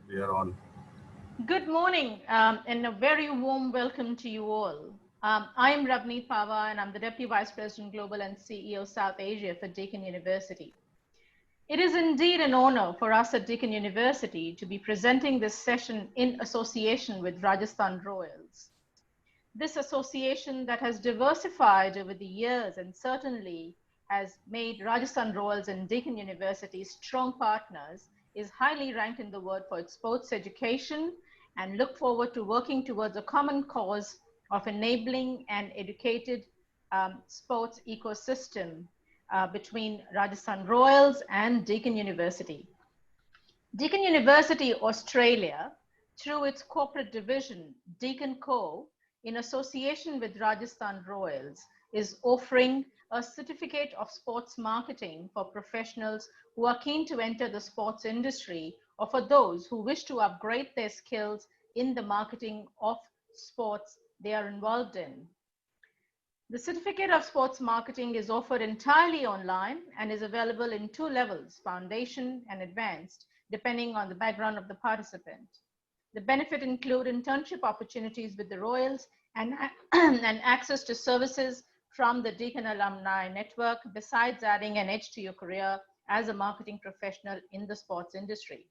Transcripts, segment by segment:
We are on. Good morning and a very warm welcome to you all. I am Ravneet Pava and I'm the Deputy Vice President Global and CEO South Asia for Deakin University. It is indeed an honor for us at Deakin University to be presenting this session in association with Rajasthan Royals. This association that has diversified over the years and certainly has made Rajasthan Royals and Deakin University strong partners is highly ranked in the world for its sports education and look forward to working towards a common cause of enabling an educated sports ecosystem between Rajasthan Royals and Deakin University. Deakin University Australia, through its corporate division, Deakin Co., in association with Rajasthan Royals, is offering a certificate of sports marketing for professionals who are keen to enter the sports industry or for those who wish to upgrade their skills in the marketing of sports they are involved in. The certificate of sports marketing is offered entirely online and is available in two levels, foundation and advanced, depending on the background of the participant. The benefits include internship opportunities with the Royals and, and access to services from the Deakin Alumni Network, besides adding an edge to your career as a marketing professional in the sports industry.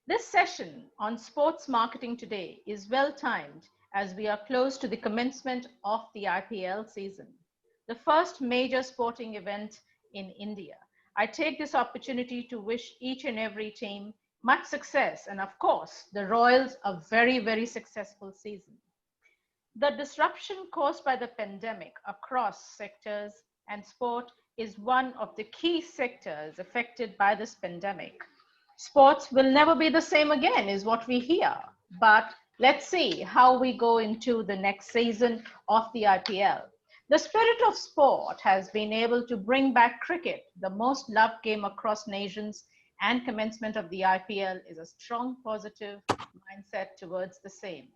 This session on sports marketing today is well timed as we are close to the commencement of the IPL season, the first major sporting event in India. I take this opportunity to wish each and every team much success and of course the Royals a very, very successful season. The disruption caused by the pandemic across sectors and sport is one of the key sectors affected by this pandemic. Sports will never be the same again is what we hear, but let's see how we go into the next season of the IPL. The spirit of sport has been able to bring back cricket, the most loved game across nations, and commencement of the IPL is a strong positive mindset towards the same.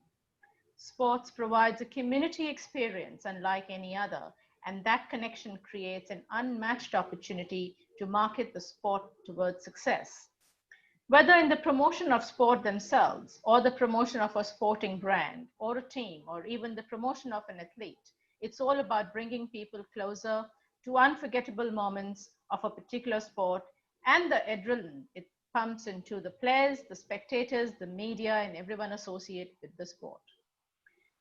Sports provides a community experience unlike any other, and that connection creates an unmatched opportunity to market the sport towards success. Whether in the promotion of sport themselves, or the promotion of a sporting brand, or a team, or even the promotion of an athlete, it's all about bringing people closer to unforgettable moments of a particular sport and the adrenaline it pumps into the players, the spectators, the media, and everyone associated with the sport.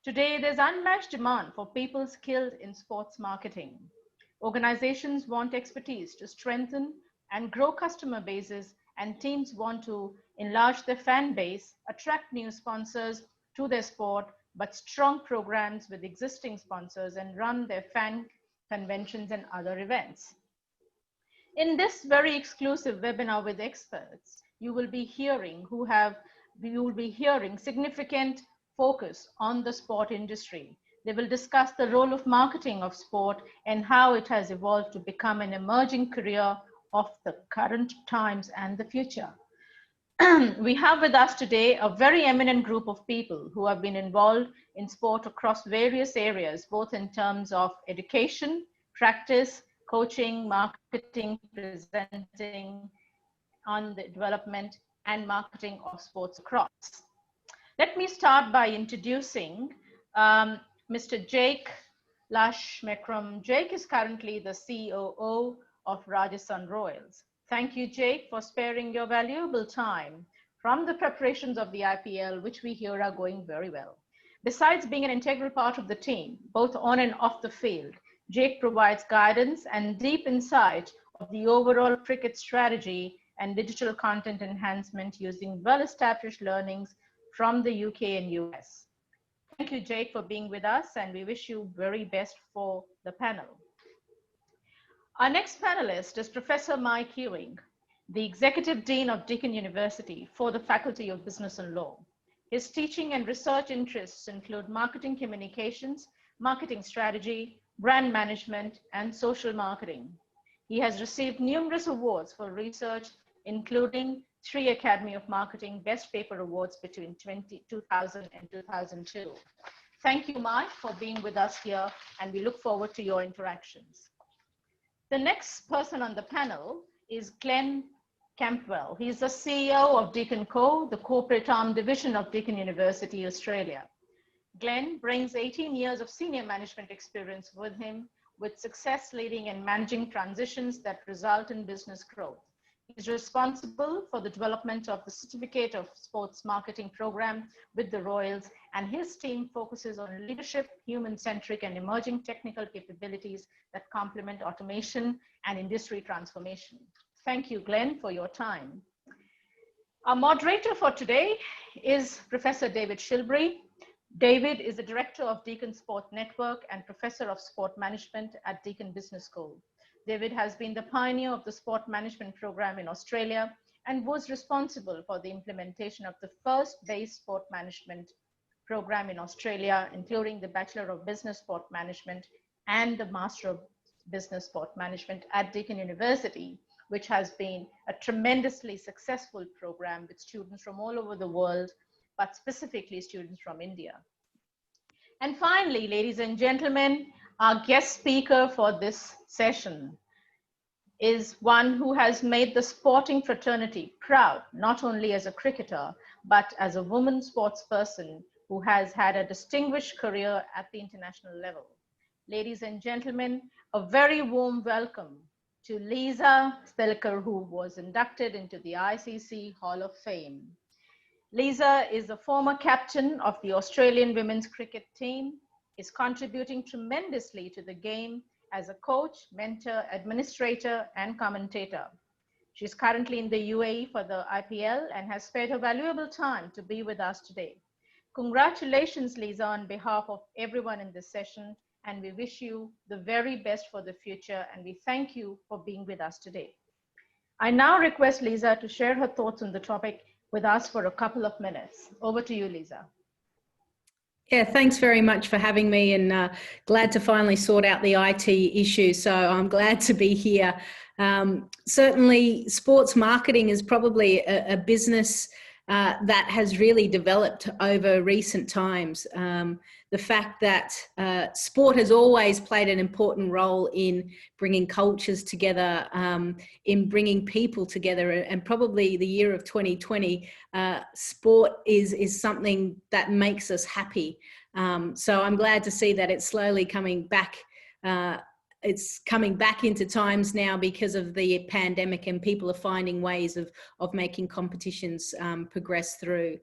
Today, there's unmatched demand for people skilled in sports marketing. Organizations want expertise to strengthen and grow customer bases, and teams want to enlarge their fan base, attract new sponsors to their sport, but strong programs with existing sponsors and run their fan conventions and other events. In this very exclusive webinar with experts, you will be hearing significant focus on the sport industry. They will discuss the role of marketing of sport and how it has evolved to become an emerging career of the current times and the future. We have with us today a very eminent group of people who have been involved in sport across various areas, both in terms of education, practice, coaching, marketing, presenting, on the development and marketing of sports across. Let me start by introducing Mr. Jake Lashmekram. Jake is currently the COO of Rajasthan Royals. Thank you, Jake, for sparing your valuable time from the preparations of the IPL, which we hear are going very well. Besides being an integral part of the team, both on and off the field, Jake provides guidance and deep insight of the overall cricket strategy and digital content enhancement using well-established learnings from the UK and US. Thank you, Jake, for being with us, and we wish you very best for the panel. Our next panelist is Professor Mike Ewing, the Executive Dean of Deakin University for the Faculty of Business and Law. His teaching and research interests include marketing communications, marketing strategy, brand management, and social marketing. He has received numerous awards for research, including 3 Academy of Marketing Best Paper Awards between 2000 and 2002. Thank you, Mike, for being with us here, and we look forward to your interactions. The next person on the panel is Glenn Campwell. He's the CEO of Deakin Co., the corporate arm division of Deakin University, Australia. Glenn brings 18 years of senior management experience with him, with success leading and managing transitions that result in business growth. He's responsible for the development of the Certificate of Sports Marketing program with the Royals, and his team focuses on leadership, human-centric and emerging technical capabilities that complement automation and industry transformation. Thank you, Glenn, for your time. Our moderator for today is Professor David Shilbri. David is the director of Deakin Sport Network and professor of sport management at Deakin Business School. David has been the pioneer of the sport management program in Australia and was responsible for the implementation of the first base sport management program in Australia, including the Bachelor of Business Sport Management and the Master of Business Sport Management at Deakin University, which has been a tremendously successful program with students from all over the world, but specifically students from India. And finally, ladies and gentlemen, our guest speaker for this session is one who has made the sporting fraternity proud, not only as a cricketer, but as a woman sports person who has had a distinguished career at the international level. Ladies and gentlemen, a very warm welcome to Lisa Stelker, who was inducted into the ICC Hall of Fame. Lisa is a former captain of the Australian women's cricket team, is contributing tremendously to the game as a coach, mentor, administrator, and commentator. She's currently in the UAE for the IPL and has spared her valuable time to be with us today. Congratulations, Lisa, on behalf of everyone in this session, and we wish you the very best for the future, and we thank you for being with us today. I now request Lisa to share her thoughts on the topic with us for a couple of minutes. Over to you, Lisa. Yeah, thanks very much for having me, and glad to finally sort out the IT issue. So I'm glad to be here. Certainly, sports marketing is probably a business that has really developed over recent times. The fact that sport has always played an important role in bringing cultures together, in bringing people together, and probably the year of 2020, sport is something that makes us happy. So I'm glad to see that it's slowly coming back. It's coming back into times now because of the pandemic, and people are finding ways of making competitions progress through.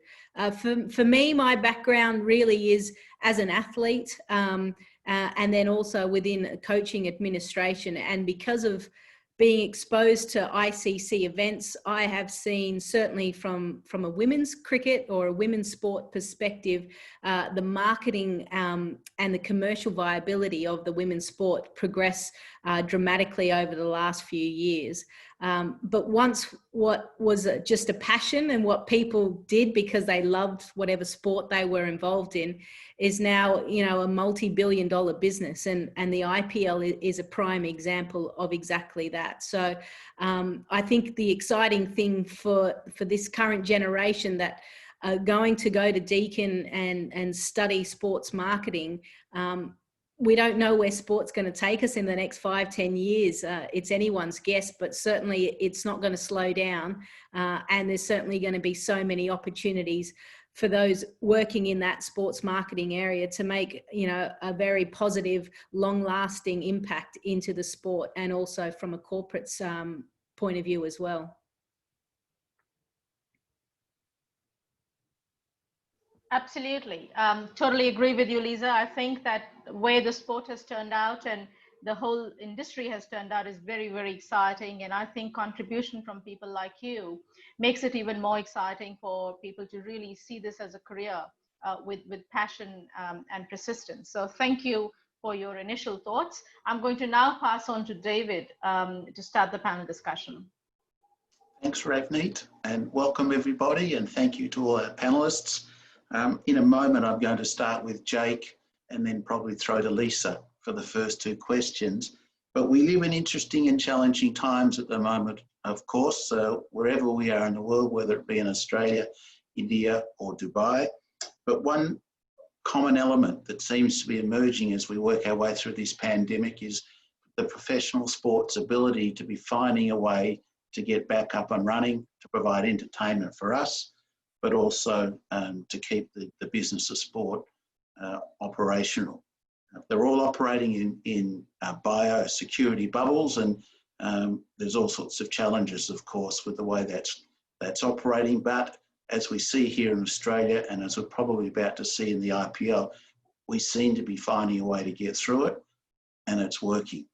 For me, my background really is as an athlete, and then also within coaching administration. And because of being exposed to ICC events, I have seen, certainly from a women's cricket or a women's sport perspective, the marketing and the commercial viability of the women's sport progress dramatically over the last few years. But once what was just a passion and what people did because they loved whatever sport they were involved in is now, you know, a multi-billion-dollar business, and the IPL is a prime example of exactly that. So I think the exciting thing for this current generation that are going to go to Deakin and study sports marketing, we don't know where sport's going to take us in the next 5-10 years. It's anyone's guess, but certainly it's not going to slow down. And there's certainly going to be so many opportunities for those working in that sports marketing area to make, you know, a very positive, long-lasting impact into the sport, and also from a corporate point of view as well. Absolutely. Totally agree with you, Lisa. I think that the way the sport has turned out and the whole industry has turned out is very, very exciting. And I think contribution from people like you makes it even more exciting for people to really see this as a career with passion and persistence. So thank you for your initial thoughts. I'm going to now pass on to David to start the panel discussion. Thanks, Ravneet, and welcome everybody, and thank you to all our panelists. In a moment, I'm going to start with Jake and then probably throw to Lisa for the first two questions. But we live in interesting and challenging times at the moment, of course, wherever we are in the world, whether it be in Australia, India or Dubai. But one common element that seems to be emerging as we work our way through this pandemic is the professional sports ability to be finding a way to get back up and running, to provide entertainment for us, but also to keep the business of sport operational. They're all operating in biosecurity bubbles, and there's all sorts of challenges, of course, with the way that's operating. But as we see here in Australia, and as we're probably about to see in the IPL, we seem to be finding a way to get through it, and it's working.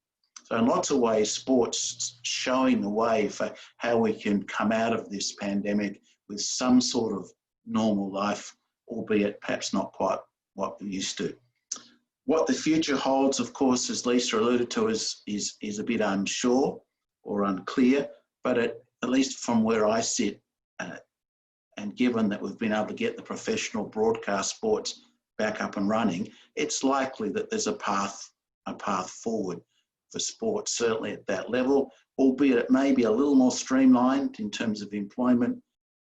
So in lots of ways, sport's showing the way for how we can come out of this pandemic with some sort of normal life, albeit perhaps not quite what we used to. What the future holds, of course, as Lisa alluded to, is a bit unsure or unclear, but at least from where I sit, and given that we've been able to get the professional broadcast sports back up and running, it's likely that there's a path forward for sport, certainly at that level, albeit it may be a little more streamlined in terms of employment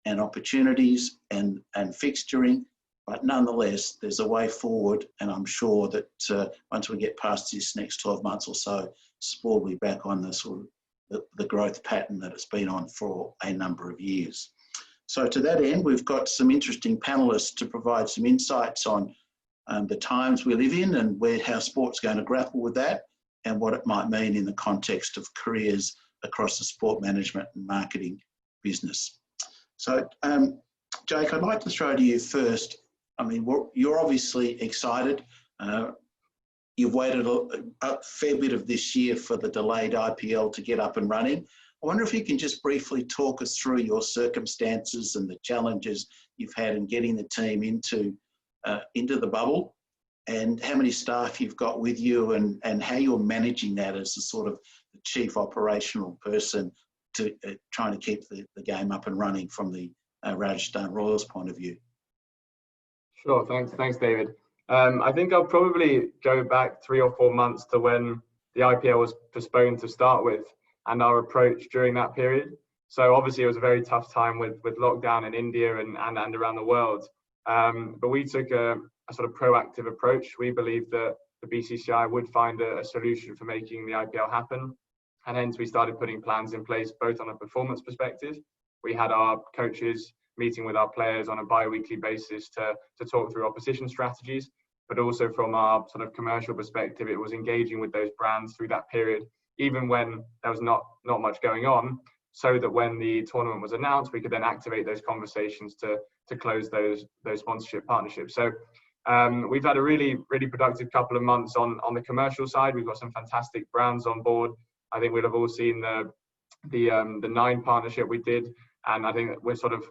and opportunities and fixturing, but nonetheless, there's a way forward, and I'm sure that once we get past this next 12 months or so, sport will be back on the sort of the growth pattern that it's been on for a number of years. So to that end, we've got some interesting panellists to provide some insights on the times we live in and how sport's going to grapple with that, and what it might mean in the context of careers across the sport management and marketing business. So, Jake, I'd like to throw to you first. I mean, you're obviously excited. You've waited a fair bit of this year for the delayed IPL to get up and running. I wonder if you can just briefly talk us through your circumstances and the challenges you've had in getting the team into the bubble, and how many staff you've got with you, and how you're managing that as a sort of the chief operational person to trying to keep the game up and running from the Rajasthan Royals point of view. Sure, thanks David. I think I'll probably go back 3 or 4 months to when the IPL was postponed to start with, and our approach during that period. So obviously it was a very tough time with lockdown in India and around the world. But we took a sort of proactive approach. We believed that the BCCI would find a solution for making the IPL happen. And hence we started putting plans in place, both on a performance perspective. We had our coaches meeting with our players on a bi-weekly basis to talk through opposition strategies, but also from our sort of commercial perspective, it was engaging with those brands through that period, even when there was not much going on, so that when the tournament was announced, we could then activate those conversations to close those sponsorship partnerships. So we've had a really productive couple of months on the commercial side. We've got some fantastic brands on board. I think we'll have all seen the 9 partnership we did, and I think that we're sort of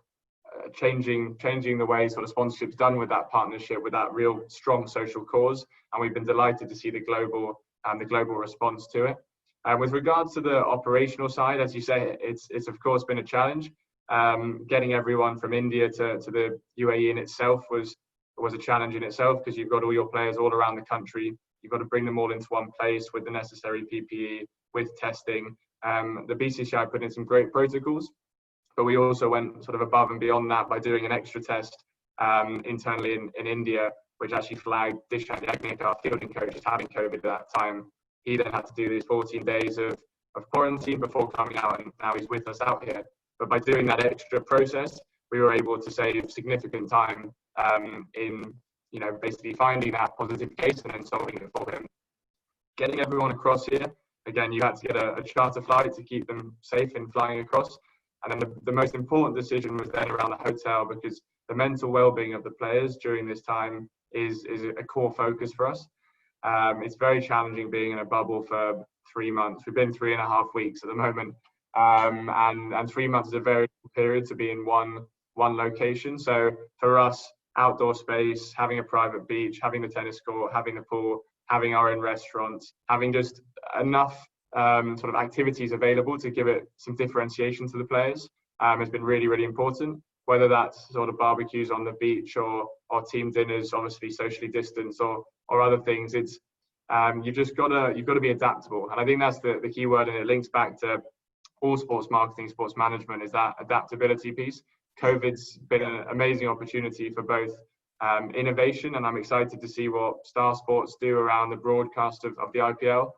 changing the way sort of sponsorship's done with that partnership, with that real strong social cause, and we've been delighted to see the global response to it. With regards to the operational side, as you say, it's of course been a challenge. Getting everyone from India to the UAE in itself was a challenge in itself, because you've got all your players all around the country. You've got to bring them all into one place with the necessary PPE, with testing. The BCCI put in some great protocols, but we also went sort of above and beyond that by doing an extra test internally in India, which actually flagged Dishant Yagnik, our fielding coach, as having COVID at that time. He then had to do these 14 days of quarantine before coming out, and now he's with us out here. But by doing that extra process, we were able to save significant time in basically finding that positive case and then solving it for him. Getting everyone across here, again, you had to get a charter flight to keep them safe in flying across. And then the most important decision was then around the hotel, because the mental well-being of the players during this time is a core focus for us. It's very challenging being in a bubble for 3 months. We've been 3.5 weeks at the moment, and 3 months is a very long period to be in one location. So for us, outdoor space, having a private beach, having the tennis court, having the pool, having our own restaurants, having just enough sort of activities available to give it some differentiation to the players has been really important. Whether that's sort of barbecues on the beach or team dinners, obviously socially distanced, or other things, it's you've got to be adaptable, and I think that's the key word, and it links back to all sports marketing, sports management, is that adaptability piece. COVID's been an amazing opportunity for both innovation, and I'm excited to see what Star Sports do around the broadcast of the IPL,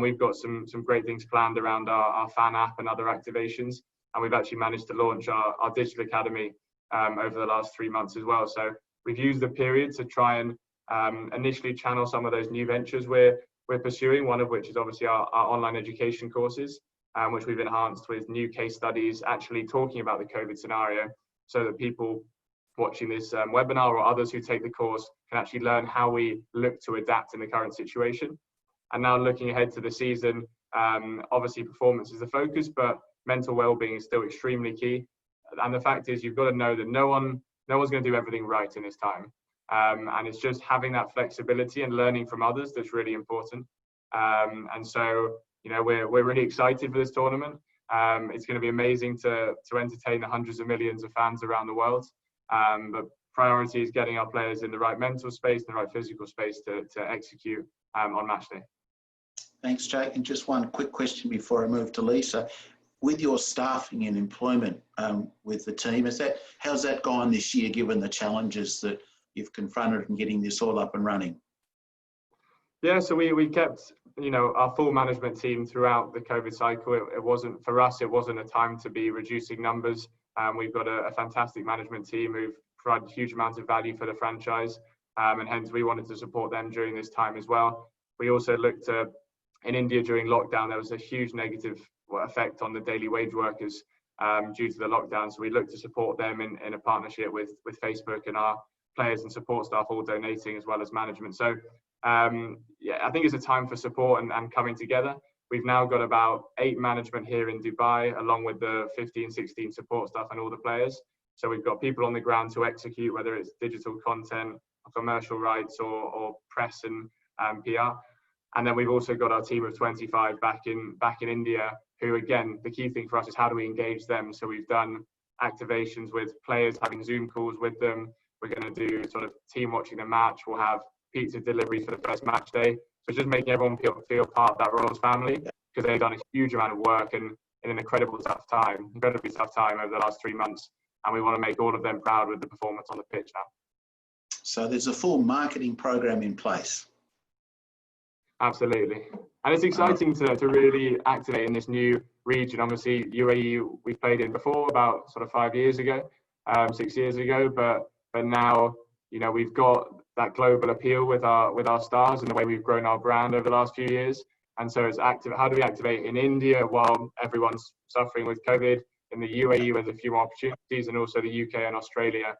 We've got some great things planned around our fan app and other activations. And we've actually managed to launch our digital academy over the last 3 months as well. So we've used the period to try and initially channel some of those new ventures we're pursuing, one of which is obviously our online education courses, which we've enhanced with new case studies actually talking about the COVID scenario, so that people watching this webinar or others who take the course can actually learn how we look to adapt in the current situation. And now looking ahead to the season, obviously performance is the focus, but mental well-being is still extremely key. And the fact is, you've got to know that no one's going to do everything right in this time. And it's just having that flexibility and learning from others that's really important. And so, we're really excited for this tournament. It's going to be amazing to entertain the hundreds of millions of fans around the world. But priority is getting our players in the right mental space, the right physical space to execute on match day. Thanks, Jake. And just one quick question before I move to Lisa. With your staffing and employment with the team, how's that gone this year, given the challenges that you've confronted in getting this all up and running? Yeah, so we kept, our full management team throughout the COVID cycle. It wasn't, for us, it wasn't a time to be reducing numbers. We've got a fantastic management team who've provided huge amounts of value for the franchise. And hence we wanted to support them during this time as well. We also looked at, in India during lockdown, there was a huge negative effect on the daily wage workers due to the lockdown. So we looked to support them in a partnership with Facebook, and our players and support staff all donating as well as management. So yeah, I think it's a time for support and coming together. We've now got about 8 management here in Dubai, along with the 15, 16 support staff and all the players. So we've got people on the ground to execute, whether it's digital content, commercial rights, or press and PR. And then we've also got our team of 25 back in India, who, again, the key thing for us is how do we engage them? So we've done activations with players, having Zoom calls with them. We're going to do sort of team watching the match. We'll have pizza delivery for the first match day. So just making everyone feel part of that Royals family, because they've done a huge amount of work and in an incredibly tough time over the last 3 months. And we want to make all of them proud with the performance on the pitch now. So there's a full marketing program in place. Absolutely. And it's exciting to really activate in this new region. Obviously, UAE we've played in before, about sort of 5 years ago, 6 years ago, but now, we've got that global appeal with our stars and the way we've grown our brand over the last few years. And so it's active. How do we activate in India while everyone's suffering with COVID? In the UAE, where there's a few more opportunities, and also the UK and Australia,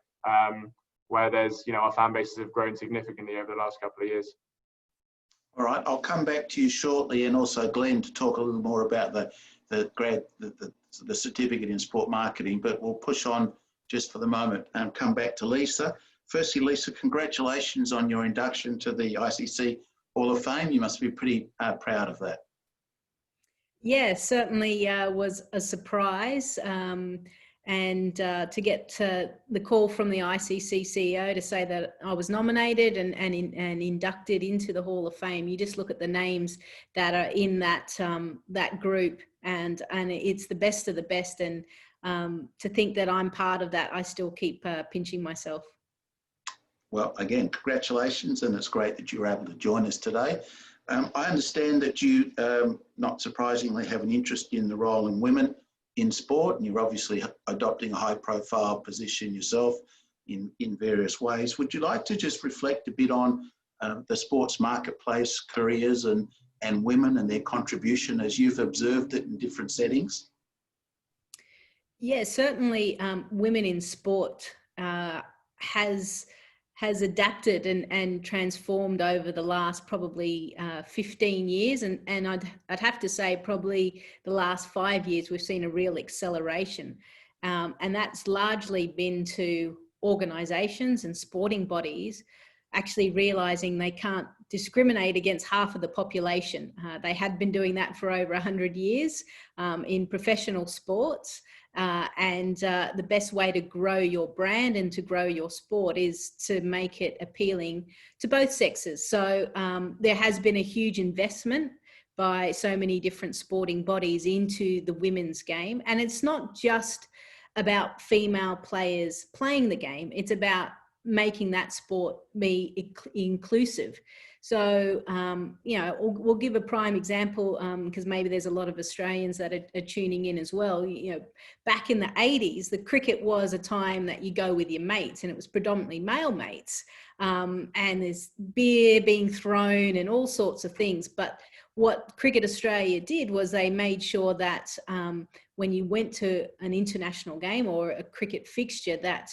where there's, our fan bases have grown significantly over the last couple of years. All right, I'll come back to you shortly, and also Glenn, to talk a little more about the certificate in sport marketing, but we'll push on just for the moment and come back to Lisa. Firstly, Lisa, congratulations on your induction to the ICC Hall of Fame. You must be pretty proud of that. Yeah, certainly was a surprise. And to get the call from the ICC CEO to say that I was nominated and inducted into the Hall of Fame, you just look at the names that are in that group, and it's the best of the best. And to think that I'm part of that, I still keep pinching myself. Well, again, congratulations, and it's great that you were able to join us today. I understand that you, not surprisingly, have an interest in the role in women in sport, and you're obviously adopting a high-profile position yourself in various ways. Would you like to just reflect a bit on the sports marketplace, careers and women and their contribution as you've observed it in different settings? Yeah, certainly women in sport has adapted and transformed over the last probably 15 years. And I'd have to say probably the last 5 years, we've seen a real acceleration. And that's largely been to organisations and sporting bodies actually realising they can't discriminate against half of the population. They had been doing that for over 100 years in professional sports. And the best way to grow your brand and to grow your sport is to make it appealing to both sexes. So there has been a huge investment by so many different sporting bodies into the women's game. And it's not just about female players playing the game, it's about making that sport be inclusive. So, you know, we'll give a prime example because maybe there's a lot of Australians that are tuning in as well. You know, back in the 80s, the cricket was a time that you go with your mates, and it was predominantly male mates. And there's beer being thrown and all sorts of things. But what Cricket Australia did was they made sure that when you went to an international game or a cricket fixture, that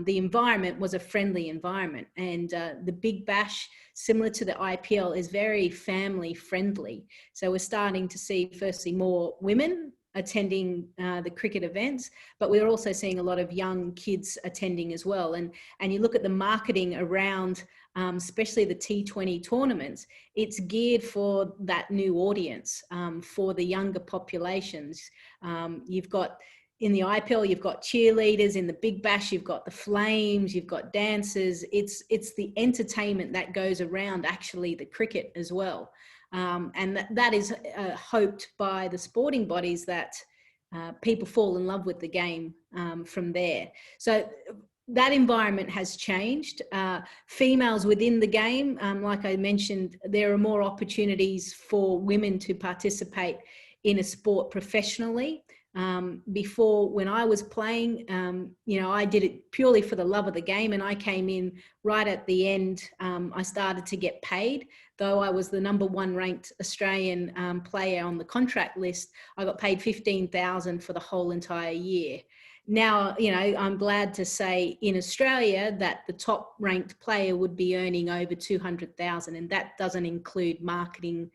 the environment was a friendly environment. And the Big Bash, similar to the IPL, is very family friendly. So we're starting to see, firstly, more women attending the cricket events, but we're also seeing a lot of young kids attending as well. And you look at the marketing around, especially the T20 tournaments, it's geared for that new audience, for the younger populations. You've got, in the IPL, you've got cheerleaders. In the Big Bash, you've got the flames, you've got dancers. It's the entertainment that goes around actually the cricket as well. And that is hoped by the sporting bodies, that people fall in love with the game from there. So that environment has changed. Females within the game, like I mentioned, there are more opportunities for women to participate in a sport professionally. Before, when I was playing, you know, I did it purely for the love of the game, and I came in right at the end. I started to get paid, though I was the #1 ranked Australian player on the contract list. I got paid $15,000 for the whole entire year. Now, you know, I'm glad to say in Australia that the top ranked player would be earning over $200,000, and that doesn't include marketing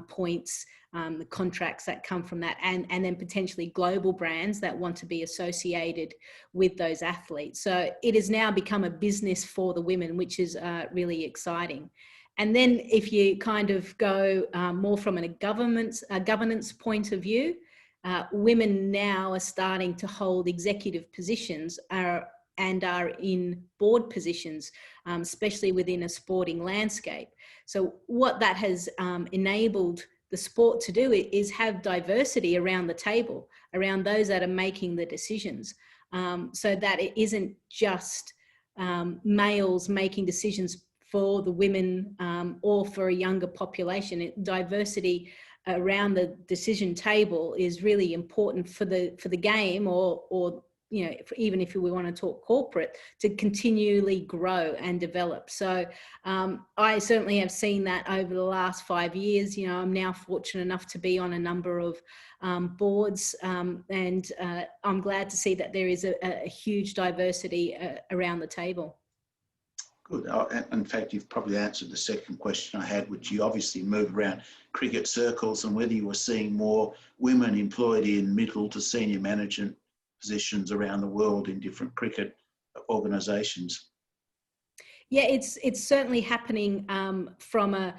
points, the contracts that come from that, and then potentially global brands that want to be associated with those athletes. So it has now become a business for the women, which is really exciting. And then if you kind of go more from a governance point of view, women now are starting to hold executive positions and are in board positions, especially within a sporting landscape. So what that has enabled the sport to do is have diversity around the table, around those that are making the decisions, so that it isn't just males making decisions for the women or for a younger population. Diversity around the decision table is really important for the game, or you know, even if we want to talk corporate, to continually grow and develop. So I certainly have seen that over the last 5 years. You know, I'm now fortunate enough to be on a number of boards, and I'm glad to see that there is a huge diversity around the table. Good. In fact, you've probably answered the second question I had, which you obviously move around cricket circles, and whether you were seeing more women employed in middle to senior management positions around the world in different cricket organisations. Yeah, it's certainly happening from a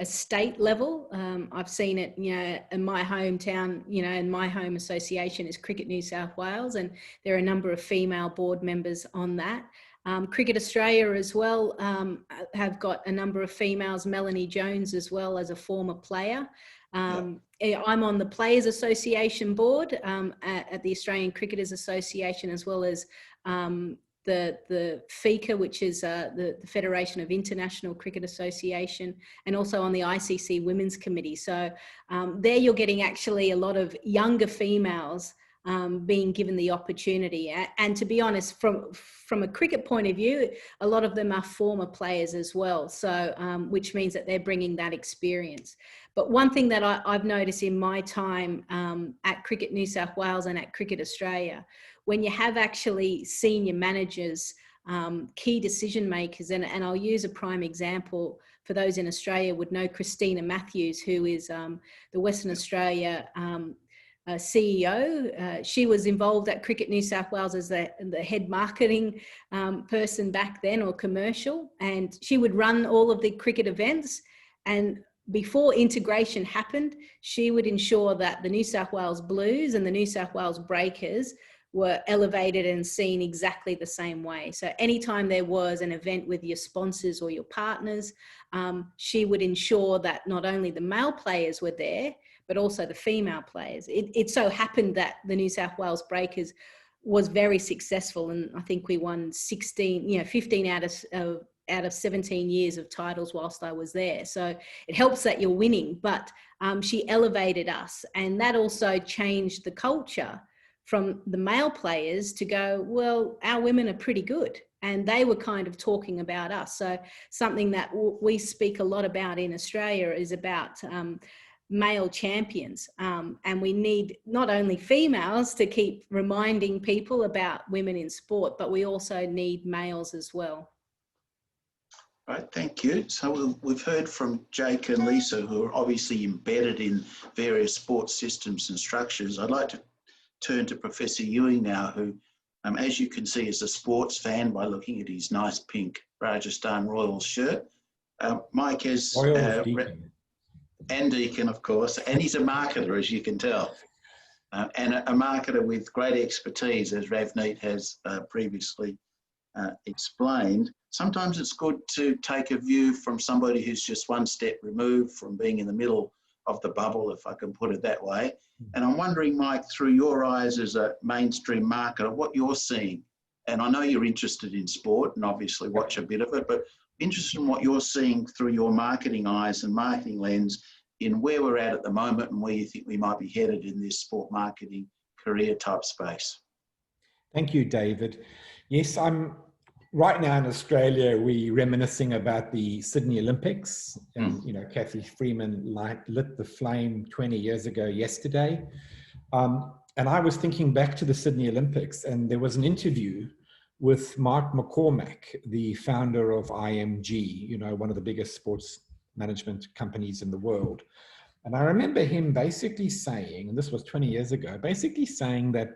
state level. I've seen it, you know, in my hometown, you know, and my home association is Cricket New South Wales, and there are a number of female board members on that. Cricket Australia as well have got a number of females, Melanie Jones as well, as a former player. I'm on the Players Association board at the Australian Cricketers Association, as well as the FICA, which is the Federation of International Cricket Association, and also on the ICC Women's Committee. So there you're getting actually a lot of younger females being given the opportunity. And to be honest, from a cricket point of view, a lot of them are former players as well. So which means that they're bringing that experience. But one thing that I've noticed in my time at Cricket New South Wales and at Cricket Australia, when you have actually senior managers, key decision makers, and I'll use a prime example for those in Australia would know Christina Matthews, who is the Western Australia CEO. She was involved at Cricket New South Wales as the head marketing person back then, or commercial, and she would run all of the cricket events. And before integration happened, she would ensure that the New South Wales Blues and the New South Wales Breakers were elevated and seen exactly the same way. So anytime there was an event with your sponsors or your partners, she would ensure that not only the male players were there, but also the female players. It so happened that the New South Wales Breakers was very successful, and I think we won 15 out of out of 17 years of titles whilst I was there. So it helps that you're winning, but she elevated us, and that also changed the culture from the male players to go, well, our women are pretty good. And they were kind of talking about us. So something that we speak a lot about in Australia is about male champions. And we need not only females to keep reminding people about women in sport, but we also need males as well. All right, thank you. So we've heard from Jake and Lisa, who are obviously embedded in various sports systems and structures. I'd like to turn to Professor Ewing now, who, as you can see, is a sports fan by looking at his nice pink Rajasthan Royals shirt. Mike is... and Deacon, of course, and he's a marketer, as you can tell, and a marketer with great expertise, as Ravneet has previously explained. Sometimes it's good to take a view from somebody who's just one step removed from being in the middle of the bubble, if I can put it that way. And I'm wondering, Mike, through your eyes as a mainstream marketer, what you're seeing. And I know you're interested in sport and obviously watch a bit of it, but interested in what you're seeing through your marketing eyes and marketing lens in where we're at the moment and where you think we might be headed in this sport marketing career type space. Thank you, David. Yes, I'm right now in Australia. We're reminiscing about the Sydney Olympics. And, you know, Kathy Freeman lit the flame 20 years ago yesterday. And I was thinking back to the Sydney Olympics, and there was an interview with Mark McCormack, the founder of IMG, you know, one of the biggest sports management companies in the world. And I remember him basically saying, and this was 20 years ago, basically saying that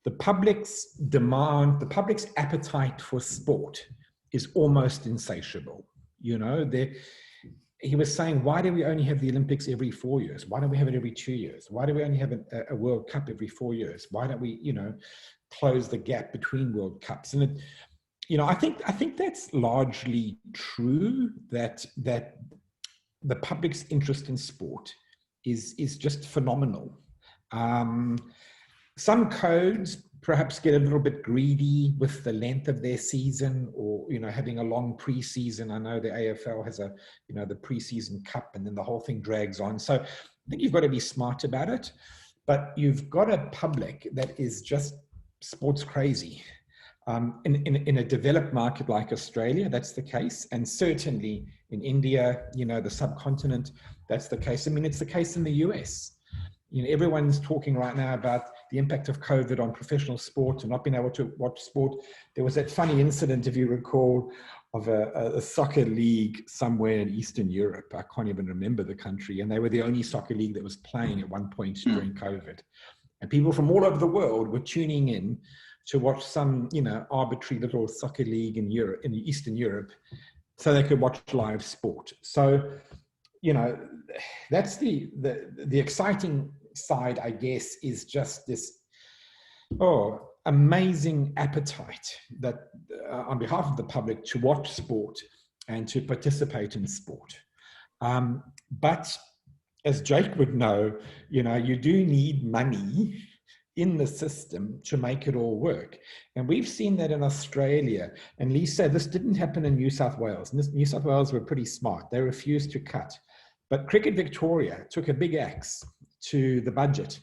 the public's demand, the public's appetite for sport is almost insatiable. You know, he was saying, why do we only have the Olympics every 4 years? Why don't we have it every 2 years? Why do we only have a World Cup every 4 years? Why don't we, you know, close the gap between World Cups? And it, you know, I think that's largely true, that the public's interest in sport is just phenomenal. Some codes perhaps get a little bit greedy with the length of their season, or, you know, having a long preseason. I know the AFL has a, you know, the preseason cup, and then the whole thing drags on. So I think you've got to be smart about it, but you've got a public that is just sports crazy. In a developed market like Australia, that's the case. And certainly in India, you know, the subcontinent, that's the case. I mean, it's the case in the US. You know, everyone's talking right now about the impact of COVID on professional sport and not being able to watch sport. There was that funny incident, if you recall, of a soccer league somewhere in Eastern Europe. I can't even remember the country. And they were the only soccer league that was playing at one point during COVID. And people from all over the world were tuning in to watch some, you know, arbitrary little soccer league in Europe, in Eastern Europe, so they could watch live sport. So, you know, that's the exciting side, I guess, is just this amazing appetite that on behalf of the public to watch sport and to participate in sport. But as Jake would know, you know, you do need money in the system to make it all work. And we've seen that in Australia. And Lisa, this didn't happen in New South Wales. New South Wales were pretty smart. They refused to cut. But Cricket Victoria took a big axe to the budget.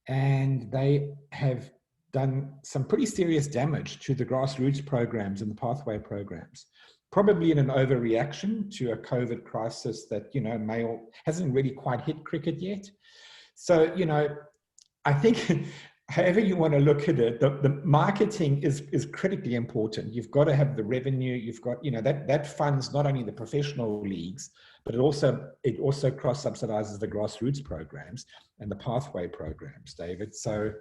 And they have done some pretty serious damage to the grassroots programs and the pathway programs. Probably in an overreaction to a COVID crisis that, you know, hasn't really quite hit cricket yet. So, you know, I think however you want to look at it, the marketing is critically important. You've got to have the revenue. You've got, you know, that funds not only the professional leagues, but it also cross-subsidizes the grassroots programs and the pathway programs, David. So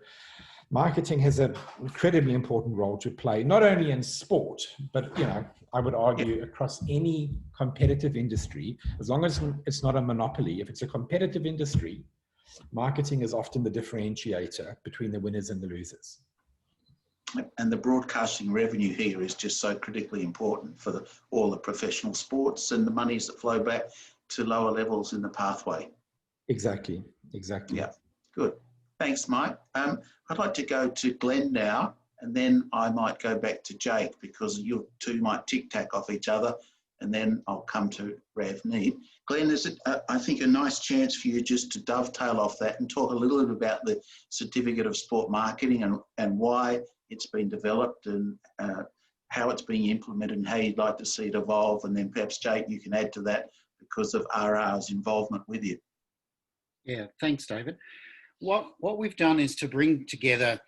marketing has an incredibly important role to play, not only in sport, but, you know, I would argue across any competitive industry, as long as it's not a monopoly. If it's a competitive industry, marketing is often the differentiator between the winners and the losers. And the broadcasting revenue here is just so critically important for all the professional sports and the monies that flow back to lower levels in the pathway. Exactly. Yeah, good. Thanks, Mike. I'd like to go to Glenn now. and then I might go back to Jake, because you two might tic-tac off each other, and then I'll come to Ravneet. Glenn, is it, I think, a nice chance for you just to dovetail off that and talk a little bit about the Certificate of Sport Marketing and why it's been developed, and how it's being implemented and how you'd like to see it evolve. And then perhaps, Jake, you can add to that because of RR's involvement with you. Yeah, thanks, David. What we've done is to bring together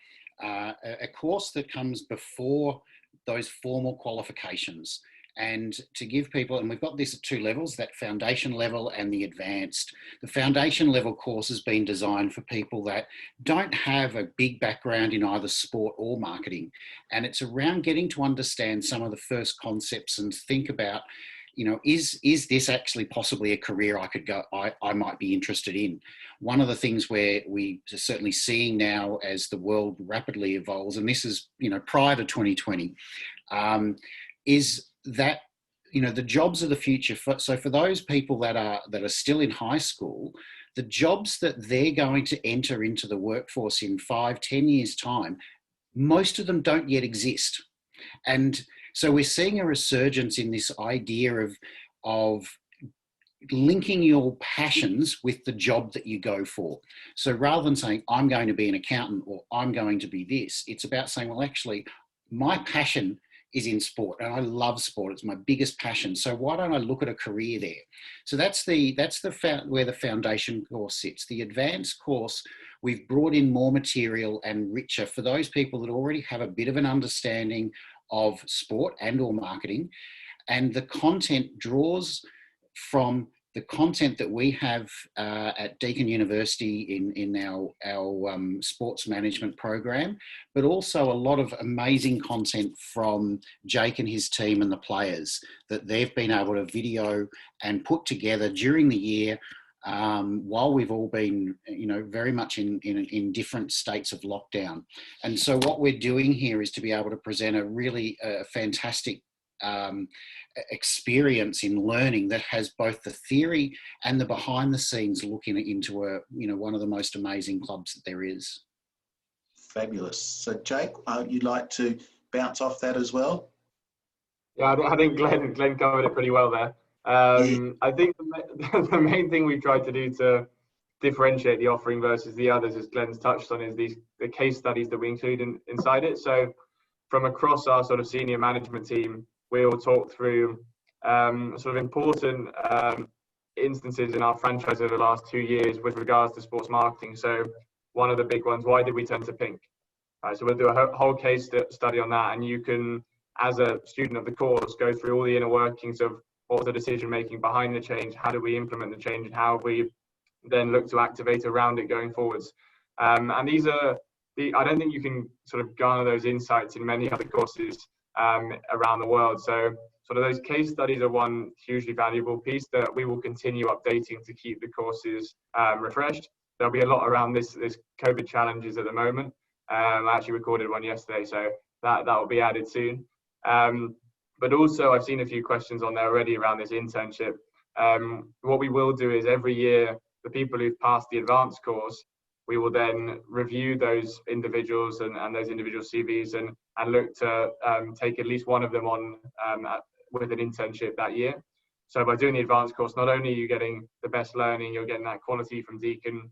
a course that comes before those formal qualifications, and to give people, and we've got this at two levels, that foundation level and the advanced. The foundation level course has been designed for people that don't have a big background in either sport or marketing. And it's around getting to understand some of the first concepts and think about, you know, is this actually possibly a career I might be interested in? One of the things where we are certainly seeing now as the world rapidly evolves, and this is, you know, prior to 2020, is that, you know, the jobs of the future. So for those people that are still in high school, the jobs that they're going to enter into the workforce in 5-10 years time, most of them don't yet exist. And so we're seeing a resurgence in this idea of linking your passions with the job that you go for. So rather than saying, I'm going to be an accountant or I'm going to be this, it's about saying, well, actually, my passion is in sport, and I love sport. It's my biggest passion. So why don't I look at a career there? So that's where the foundation course sits. The advanced course, we've brought in more material and richer for those people that already have a bit of an understanding of sport and or marketing, and the content draws from the content that we have at Deakin University in our sports management program, but also a lot of amazing content from Jake and his team and the players that they've been able to video and put together during the year, while we've all been, you know, very much in different states of lockdown. And so what we're doing here is to be able to present a really fantastic experience in learning that has both the theory and the behind the scenes looking into one of the most amazing clubs that there is. Fabulous. So Jake, you'd like to bounce off that as well? Yeah, I think Glenn covered it pretty well there. I think the main thing we've tried to do to differentiate the offering versus the others, as Glenn's touched on, is the case studies that we include inside it. So from across our sort of senior management team, we all talk through sort of important instances in our franchise over the last 2 years with regards to sports marketing. So one of the big ones, why did we turn to pink? So we'll do a whole case study on that, and you can, as a student of the course, go through all the inner workings of what was the decision making behind the change, how do we implement the change, and how we then look to activate around it going forwards. And these are I don't think you can sort of garner those insights in many other courses around the world. So sort of those case studies are one hugely valuable piece that we will continue updating to keep the courses refreshed. There'll be a lot around this COVID challenges at the moment. I actually recorded one yesterday, so that will be added soon. But also I've seen a few questions on there already around this internship. What we will do is every year, the people who've passed the advanced course, we will then review those individuals and those individual CVs and look to take at least one of them on with an internship that year. So by doing the advanced course, not only are you getting the best learning, you're getting that quality from Deakin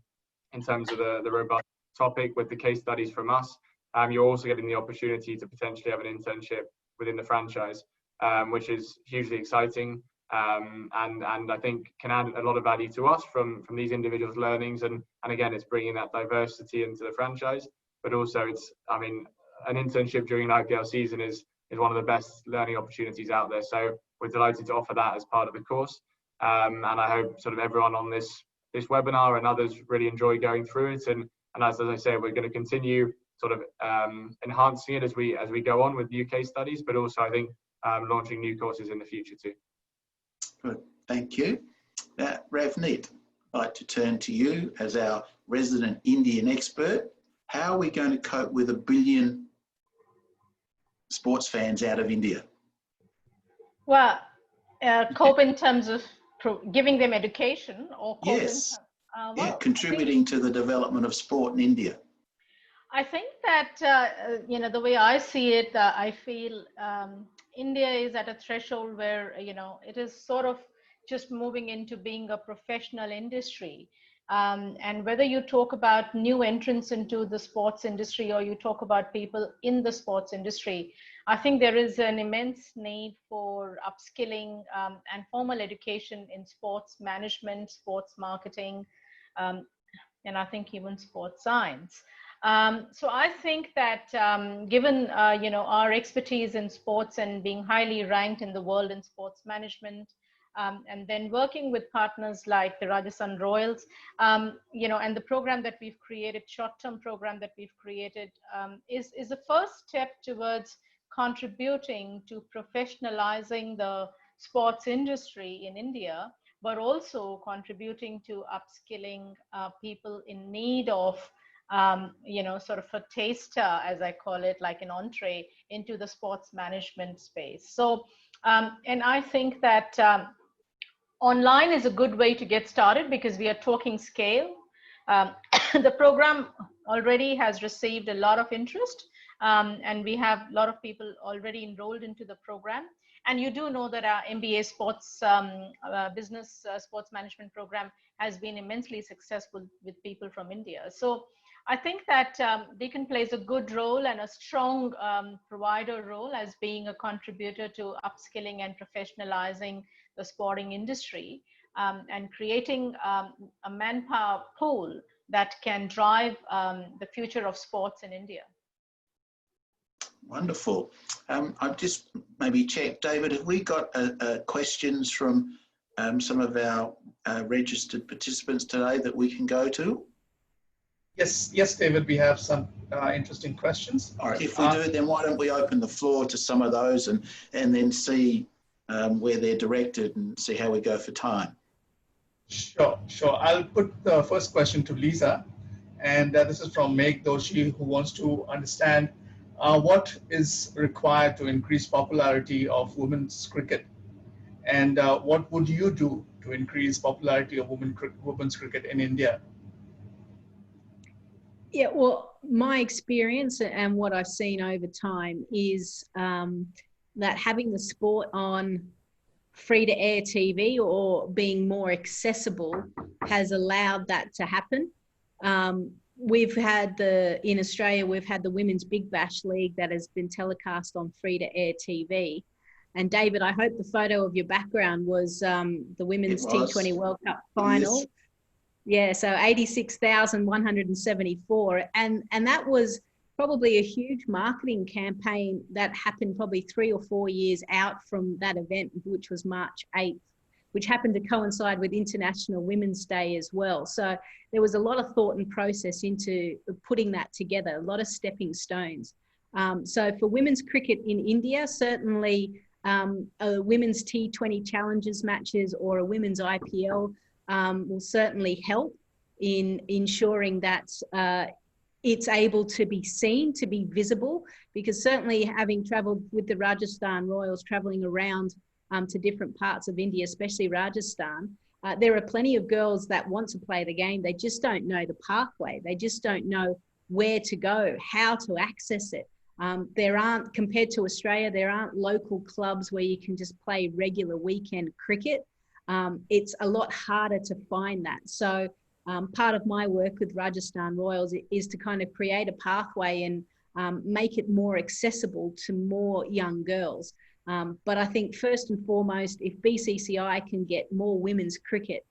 in terms of the robust topic with the case studies from us. You're also getting the opportunity to potentially have an internship within the franchise, which is hugely exciting. And I think can add a lot of value to us from these individuals' learnings, and again, it's bringing that diversity into the franchise, but also an internship during an IPL season is one of the best learning opportunities out there. So we're delighted to offer that as part of the course, and I hope sort of everyone on this webinar and others really enjoy going through it, and as I say, we're going to continue sort of enhancing it as we go on with new case studies, but also I think launching new courses in the future too. Good, thank you. Ravneet, I'd like to turn to you as our resident Indian expert. How are we going to cope with 1 billion sports fans out of India? Well, cope in terms of giving them education, or cope yes, contributing to the development of sport in India. I think that, the way I see it, I feel India is at a threshold where, it is sort of just moving into being a professional industry. And whether you talk about new entrants into the sports industry or you talk about people in the sports industry, I think there is an immense need for upskilling and formal education in sports management, sports marketing, um, and I think even sports science. So I think that given our expertise in sports and being highly ranked in the world in sports management, and then working with partners like the Rajasthan Royals, and the program that we've created, short-term program that we've created, is the first step towards contributing to professionalizing the sports industry in India, but also contributing to upskilling people in need of, sort of a taster, as I call it, like an entree into the sports management space. So, and I think that online is a good way to get started because we are talking scale. The program already has received a lot of interest, and we have a lot of people already enrolled into the program. And you do know that our MBA sports business sports management program has been immensely successful with people from India. So I think that Deakin plays a good role and a strong provider role as being a contributor to upskilling and professionalizing the sporting industry, and creating a manpower pool that can drive the future of sports in India. Wonderful. I've just maybe checked, David, have we got questions from some of our registered participants today that we can go to? Yes, David, we have some interesting questions. All right, if we do, then why don't we open the floor to some of those and then see where they're directed and see how we go for time. Sure. I'll put the first question to Lisa. And this is from Meg Doshi, who wants to understand what is required to increase popularity of women's cricket, and what would you do to increase popularity of women's cricket in India? Yeah, well, my experience and what I've seen over time is that having the sport on free-to-air TV or being more accessible has allowed that to happen. We've had in Australia, we've had the Women's Big Bash League that has been telecast on free-to-air TV. And David, I hope the photo of your background was the Women's T20 World Cup final. Yes. Yeah, so 86,174. And that was probably a huge marketing campaign that happened probably 3 or 4 years out from that event, which was March 8th, which happened to coincide with International Women's Day as well. So there was a lot of thought and process into putting that together, a lot of stepping stones. So for women's cricket in India, certainly a women's T20 challenges matches or a women's IPL will certainly help in ensuring that it's able to be seen, to be visible, because certainly having travelled with the Rajasthan Royals, travelling around to different parts of India, especially Rajasthan, there are plenty of girls that want to play the game. They just don't know the pathway. They just don't know where to go, how to access it. There aren't, compared to Australia, there aren't local clubs where you can just play regular weekend cricket. It's a lot harder to find that. So part of my work with Rajasthan Royals is to kind of create a pathway and make it more accessible to more young girls. But I think first and foremost, if BCCI can get more women's cricket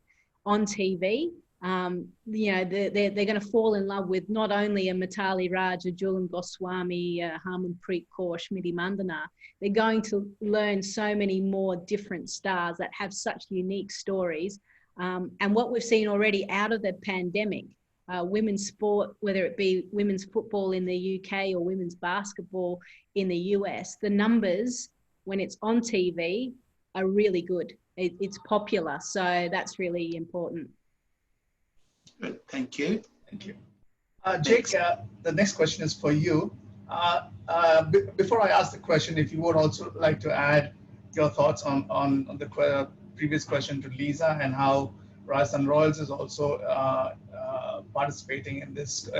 on TV, they're going to fall in love with not only a Mitali Raj, a Julan Goswami, Harmanpreet Kaur, Smriti Mandana. They're going to learn so many more different stars that have such unique stories. And what we've seen already out of the pandemic, women's sport, whether it be women's football in the UK or women's basketball in the US, the numbers when it's on TV are really good. It's popular. So that's really important. Good, thank you. Thank you. Jake, the next question is for you. Before I ask the question, if you would also like to add your thoughts on the previous question to Lisa and how Rajasthan Royals is also participating in this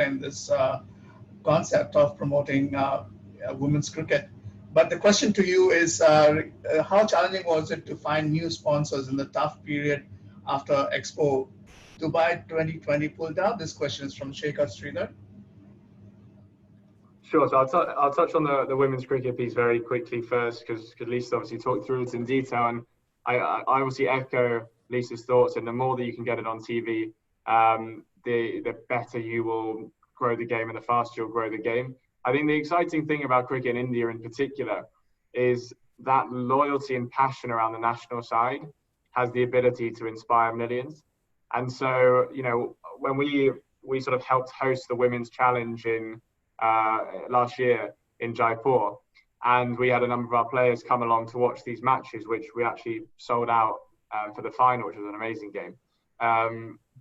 concept of promoting women's cricket. But the question to you is, how challenging was it to find new sponsors in the tough period after Expo Dubai 2020 pulled out? This question is from Shekhar Sridhar. Sure. So I'll touch on the women's cricket piece very quickly first, because Lisa obviously talked through it in detail, and I obviously echo Lisa's thoughts. And the more that you can get it on TV, the better you will grow the game, and the faster you'll grow the game. I think the exciting thing about cricket in India in particular is that loyalty and passion around the national side has the ability to inspire millions. And so, you know, when we sort of helped host the Women's Challenge in last year in Jaipur, and we had a number of our players come along to watch these matches, which we actually sold out for the final, which was an amazing game.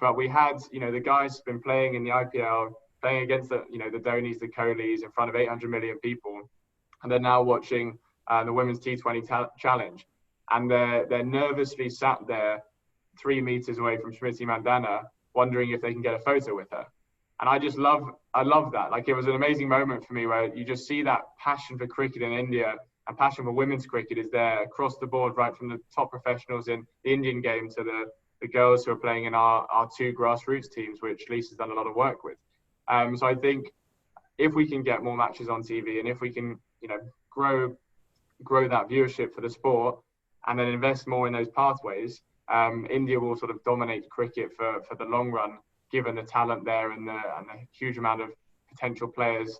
But we had, you know, the guys been playing in the IPL, playing against the, you know, the Dhonis, the Kohlis, in front of 800 million people, and they're now watching the Women's T20 Challenge, and they're nervously sat there 3 meters away from Smriti Mandhana, wondering if they can get a photo with her. And I love that. Like, it was an amazing moment for me, where you just see that passion for cricket in India, and passion for women's cricket is there across the board, right from the top professionals in the Indian game to the girls who are playing in our 2 grassroots teams, which Lisa's done a lot of work with. So I think if we can get more matches on TV, and if we can, you know, grow that viewership for the sport, and then invest more in those pathways, India will sort of dominate cricket for the long run, given the talent there and the huge amount of potential players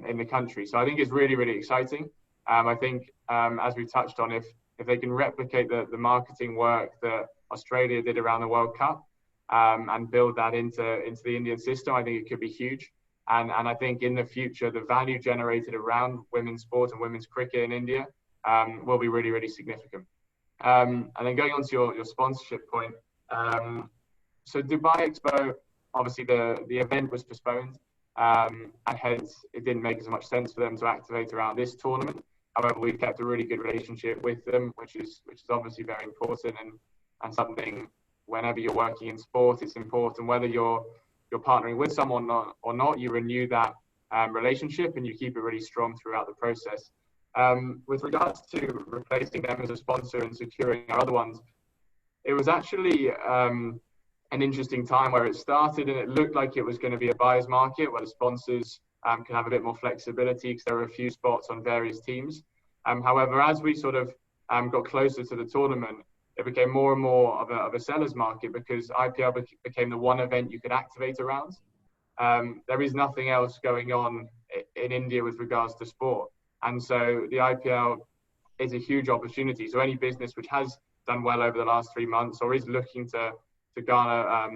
in the country. So I think it's really, really exciting. I think, as we touched on, if they can replicate the marketing work that Australia did around the World Cup, and build that into the Indian system, I think it could be huge. And I think in the future, the value generated around women's sport and women's cricket in India will be really, really significant. And then going on to your sponsorship point, so Dubai Expo, obviously the event was postponed, and hence it didn't make as much sense for them to activate around this tournament. However, we've kept a really good relationship with them, which is obviously very important, and something, whenever you're working in sport, it's important whether you're partnering with someone or not, you renew that relationship, and you keep it really strong throughout the process. With regards to replacing them as a sponsor and securing our other ones, it was actually an interesting time where it started, and it looked like it was going to be a buyer's market where the sponsors can have a bit more flexibility because there were a few spots on various teams. However, as we sort of got closer to the tournament, it became more and more of a seller's market, because IPL became the one event you could activate around. There is nothing else going on in India with regards to sport. And so the IPL is a huge opportunity. So any business which has done well over the last 3 months, or is looking to garner,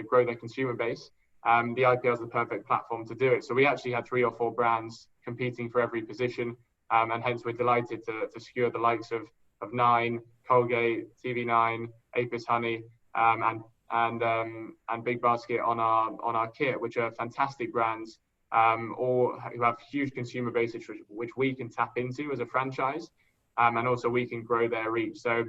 grow their consumer base, the IPL is the perfect platform to do it. So we actually had 3 or 4 brands competing for every position, and hence we're delighted to secure the likes of Nine, Colgate, TV9, Apis Honey, and Big Basket on our kit, which are fantastic brands, or who have huge consumer bases which we can tap into as a franchise, and also we can grow their reach. So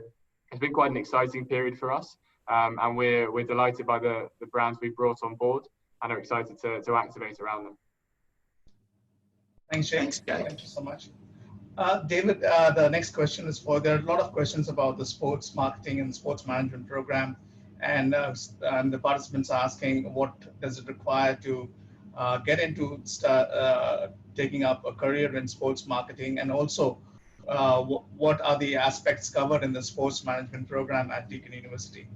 it's been quite an exciting period for us, and we're delighted by the brands we've brought on board, and are excited to activate around them. Thanks, James. Thank you so much. David, the next question is there are a lot of questions about the sports marketing and sports management program, and the participants are asking, what does it require to get into taking up a career in sports marketing, and also what are the aspects covered in the sports management program at Deakin University?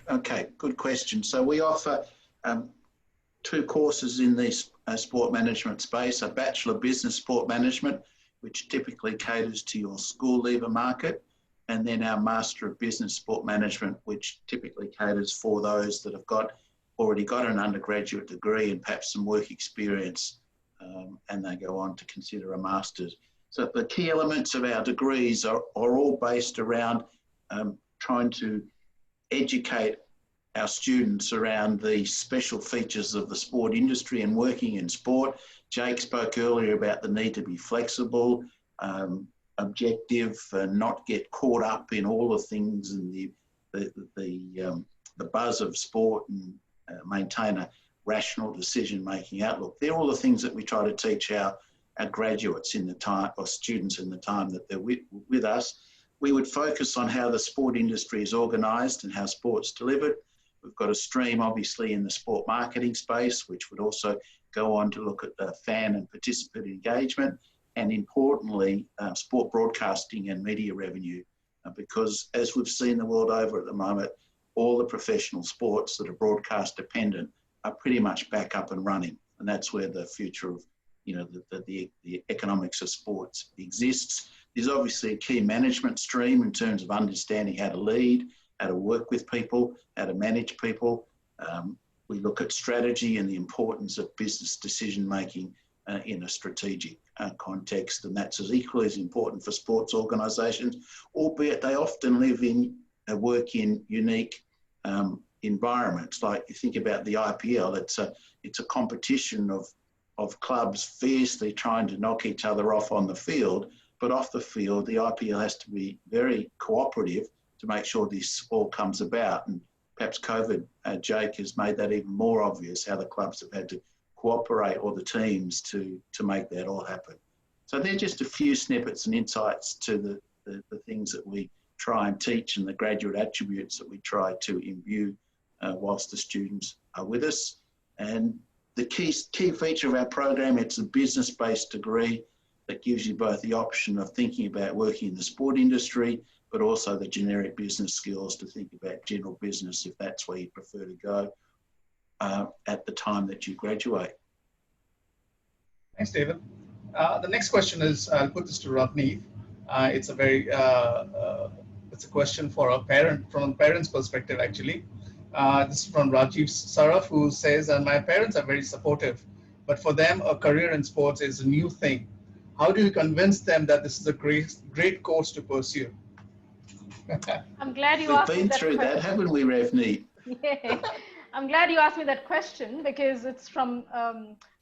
Okay, good question. So we offer 2 courses in this sport management space: a Bachelor of Business Sport Management, which typically caters to your school leaver market, and then our Master of Business Sport Management, which typically caters for those that have already got an undergraduate degree and perhaps some work experience, and they go on to consider a master's. So the key elements of our degrees are all based around trying to educate our students around the special features of the sport industry and working in sport. Jake spoke earlier about the need to be flexible, objective, and not get caught up in all the things and the buzz of sport, and maintain rational decision-making outlook. They're all the things that we try to teach our graduates in the time, or students in the time that they're with us. We would focus on how the sport industry is organised and how sport's delivered. We've got a stream, obviously, in the sport marketing space, which would also go on to look at the fan and participant engagement, and importantly, sport broadcasting and media revenue, because as we've seen the world over at the moment, all the professional sports that are broadcast dependent are pretty much back up and running. And that's where the future of, you know, the economics of sports exists. There's obviously a key management stream in terms of understanding how to lead, how to work with people, how to manage people. We look at strategy and the importance of business decision-making in a strategic context, and that's as equally as important for sports organisations, albeit they often live in, work in unique environments. Like you think about the IPL, it's a competition of clubs fiercely trying to knock each other off on the field, but off the field, the IPL has to be very cooperative to make sure this all comes about. And perhaps COVID, Jake, has made that even more obvious, how the clubs have had to cooperate, or the teams, to make that all happen. So they're just a few snippets and insights to the things that we try and teach, and the graduate attributes that we try to imbue whilst the students are with us. And the key feature of our program, it's a business-based degree that gives you both the option of thinking about working in the sport industry, but also the generic business skills to think about general business if that's where you prefer to go at the time that you graduate. Thanks, David. The next question is, I'll put this to Ravneet. It's a very, it's a question for a parent, from a parent's perspective, actually. This is from Rajiv Saraf, who says, my parents are very supportive, but for them, a career in sports is a new thing. How do you convince them that this is a great course to pursue? I'm glad you asked me that. We've been through that, haven't we, Ravneet? Yeah. I'm glad you asked me that question, because it's from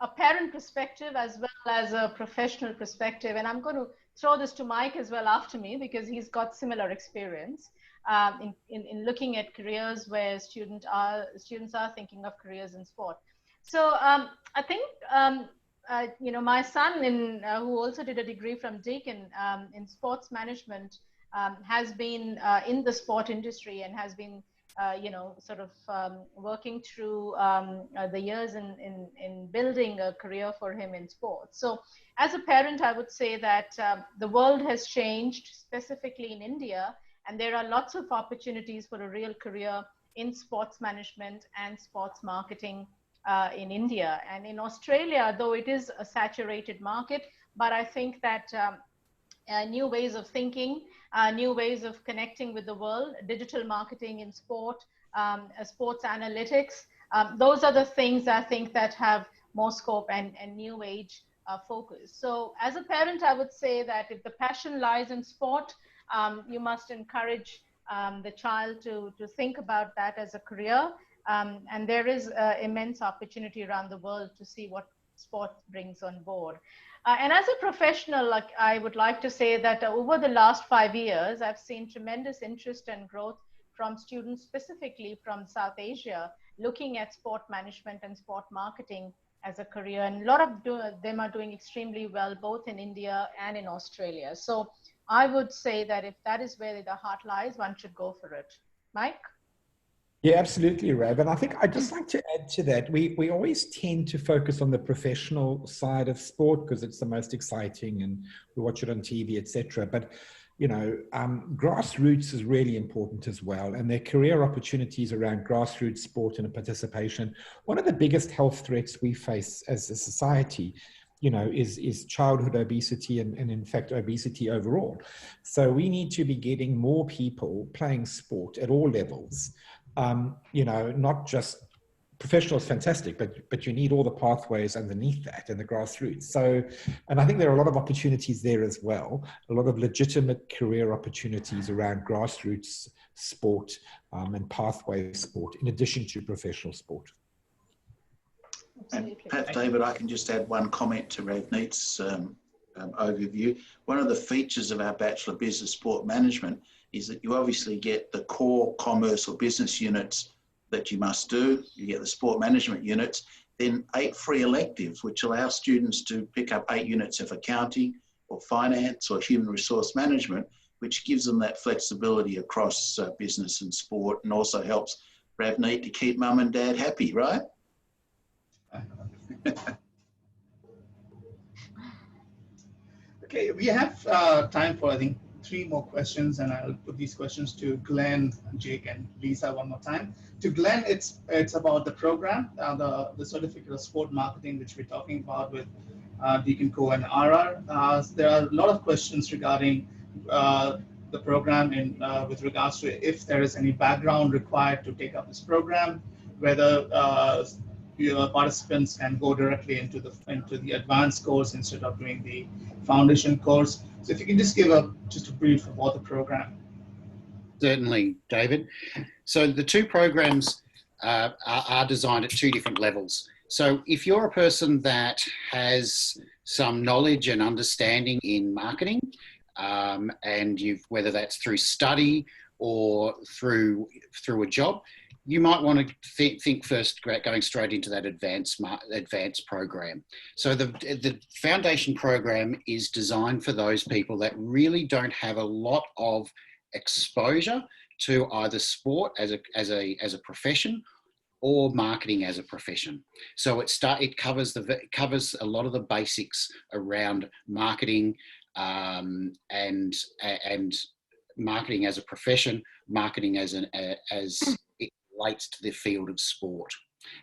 a parent perspective as well as a professional perspective. And I'm going to throw this to Mike as well after me, because he's got similar experience in looking at careers where students are thinking of careers in sport. So I think, you know, my son, who also did a degree from Deakin in sports management, has been in the sport industry and has been you know, sort of working through the years in building a career for him in sports. So as a parent, I would say that the world has changed, specifically in India, and there are lots of opportunities for a real career in sports management and sports marketing in India. And in Australia, though it is a saturated market, but I think that new ways of thinking, new ways of connecting with the world, digital marketing in sport, sports analytics, those are the things I think that have more scope and new age focus. So as a parent, I would say that if the passion lies in sport, you must encourage the child to think about that as a career. And there is immense opportunity around the world to see what sport brings on board. And as a professional, like, I would like to say that over the last 5 years, I've seen tremendous interest and growth from students, specifically from South Asia, looking at sport management and sport marketing as a career. And a lot of them are doing extremely well, both in India and in Australia. So I would say that if that is where the heart lies, one should go for it. Mike? Yeah, absolutely, Rav. And I think I'd just like to add to that. We always tend to focus on the professional side of sport because it's the most exciting and we watch it on TV, etc. But, you know, grassroots is really important as well. And there are career opportunities around grassroots sport and participation. One of the biggest health threats we face as a society, you know, is childhood obesity and in fact, obesity overall. So we need to be getting more people playing sport at all levels. You know, not just professional is fantastic, but you need all the pathways underneath that and the grassroots. So, and I think there are a lot of opportunities there as well, a lot of legitimate career opportunities around grassroots sport and pathway sport, in addition to professional sport. And perhaps, David, I can just add one comment to Ravneet's overview. One of the features of our Bachelor of Business Sport Management is that you obviously get the core commerce or business units that you must do. You get the sport management units, then 8 free electives, which allow students to pick up 8 units of accounting or finance or human resource management, which gives them that flexibility across business and sport, and also helps Ravneet to keep mum and dad happy, right? Okay, we have time for, I think, 3 more questions, and I'll put these questions to Glenn, Jake, and Lisa one more time. To Glenn, it's about the program, the Certificate of Sport Marketing, which we're talking about with Deacon Co and RR. There are a lot of questions regarding the program with regards to if there is any background required to take up this program, whether your participants can go directly into the advanced course instead of doing the foundation course. So if you can just give just a brief about the program. Certainly, David. So the 2 programs are designed at 2 different levels. So if you're a person that has some knowledge and understanding in marketing, and whether that's through study or through a job, you might want to think first about going straight into that advanced program. So the foundation program is designed for those people that really don't have a lot of exposure to either sport as a profession or marketing as a profession. So it covers a lot of the basics around marketing and marketing as a profession, marketing as it relates to the field of sport,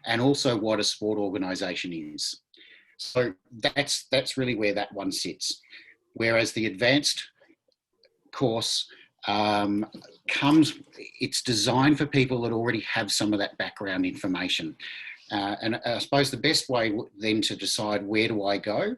and also what a sport organisation is. So that's really where that one sits. Whereas the advanced course it's designed for people that already have some of that background information. And I suppose the best way then to decide where do I go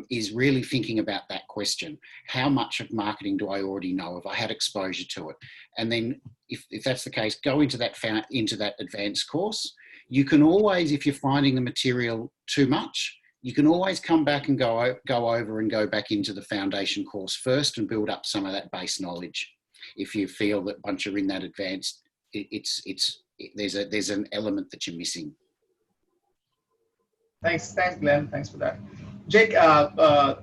is really thinking about that question. How much of marketing do I already know? Have I had exposure to it? And then if that's the case, go into that advanced course. You can always, if you're finding the material too much, you can always come back and go over and go back into the foundation course first and build up some of that base knowledge. If you feel that once you're in that advanced, there's an element that you're missing. Thanks, Glenn. Thanks for that. Jake,